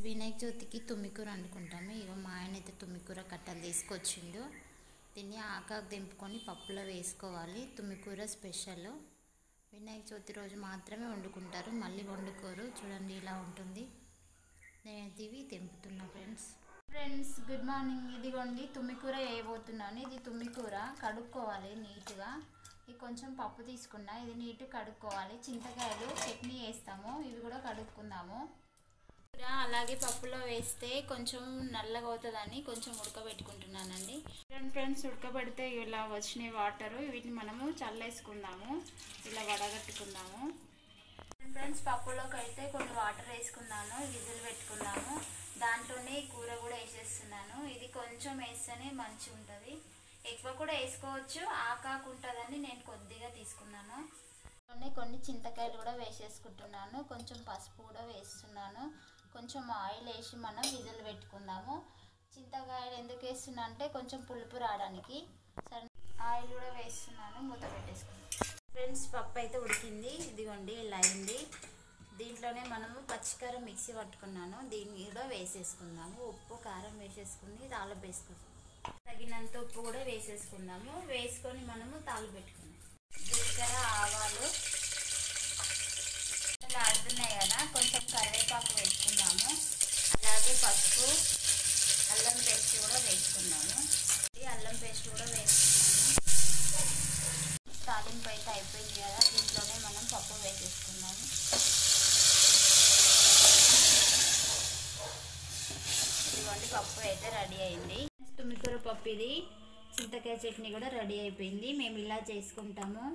వినాయక చవితికి తుమ్మికూర వండుకుంటాము. ఇగో మా ఆయన అయితే తుమ్మికూర కట్టలు తీసుకొచ్చిండు. దీన్ని ఆకాకు దింపుకొని పప్పులో వేసుకోవాలి. తుమ్మికూర స్పెషల్ వినాయక చవితి రోజు మాత్రమే వండుకుంటారు, మళ్ళీ వండుకోరు. చూడండి ఇలా ఉంటుంది. నేనైతే ఇవి తెంపుతున్నా ఫ్రెండ్స్ గుడ్ మార్నింగ్. ఇదిగోండి తుమ్మికూర వేయబోతున్నాను. ఇది తుమ్మికూర కడుక్కోవాలి నీట్గా. ఇది కొంచెం పప్పు తీసుకున్నా, ఇది నీట్గా కడుక్కోవాలి. చింతకాయలు చట్నీ వేస్తాము, ఇవి కూడా కడుక్కుందాము. అలాగే పప్పులో వేస్తే కొంచెం నల్లగా అవుతుందని కొంచెం ఉడకబెట్టుకుంటున్నానండి. ఫ్రెండ్స్ ఉడకబెడితే ఇలా వచ్చినాయి వాటరు, వీటిని మనము చల్లేసుకుందాము, ఇలా వడగట్టుకుందాము. ఫ్రెండ్స్ పప్పులోకి అయితే కొన్ని వాటర్ వేసుకున్నాను, విజిల్ పెట్టుకున్నాము. దాంట్లోనే కూర కూడా వేసేస్తున్నాను. ఇది కొంచెం వేస్తేనే మంచిగా ఉంటుంది, ఎక్కువ కూడా వేసుకోవచ్చు. ఆకాకు ఉంటుందని నేను కొద్దిగా తీసుకున్నాను. కొన్ని చింతకాయలు కూడా వేసేసుకుంటున్నాను, కొంచెం పసుపు కూడా వేస్తున్నాను. కొంచెం ఆయిల్ వేసి మనం విజిల్ పెట్టుకుందాము. చింతకాయలు ఎందుకు వేస్తున్నా అంటే కొంచెం పులుపు రావడానికి. సరే ఆయిల్ కూడా వేస్తున్నాను, మూత పెట్టేసుకుందాం. ఫ్రెండ్స్ పప్పు అయితే ఉడికింది, ఇదిగోండి ఇలా అయింది. దీంట్లోనే మనము పచ్చికారం మిక్సీ పట్టుకున్నాను, దీన్ని కూడా వేసేసుకుందాము. ఉప్పు కారం వేసేసుకుని తాలింపు వేసుకుందాం. తగినంత ఉప్పు కూడా వేసేసుకుందాము. వేసుకొని మనము తాలింపు పెట్టుకుందాం. జీలకర్ర ఆవాలు ఇలా ఆడుతున్నాయి కదా, కొంచెం కరివేపాకు వేసుకుందాము. అలాగే పసుపు, అల్లం పేస్ట్ కూడా వేసుకుందాము. అల్లం పేస్ట్ కూడా వేసుకున్నాము. తాలింపు అయితే అయిపోయింది కదా, దీంట్లోనే మనం పప్పు వేసేసుకుందాము. ఇదిగోండి పప్పు అయితే రెడీ అయింది. తుమ్మికూర పప్పు ఇది. చింతకాయ చట్నీ కూడా రెడీ అయిపోయింది. మేము ఇలా చేసుకుంటాము.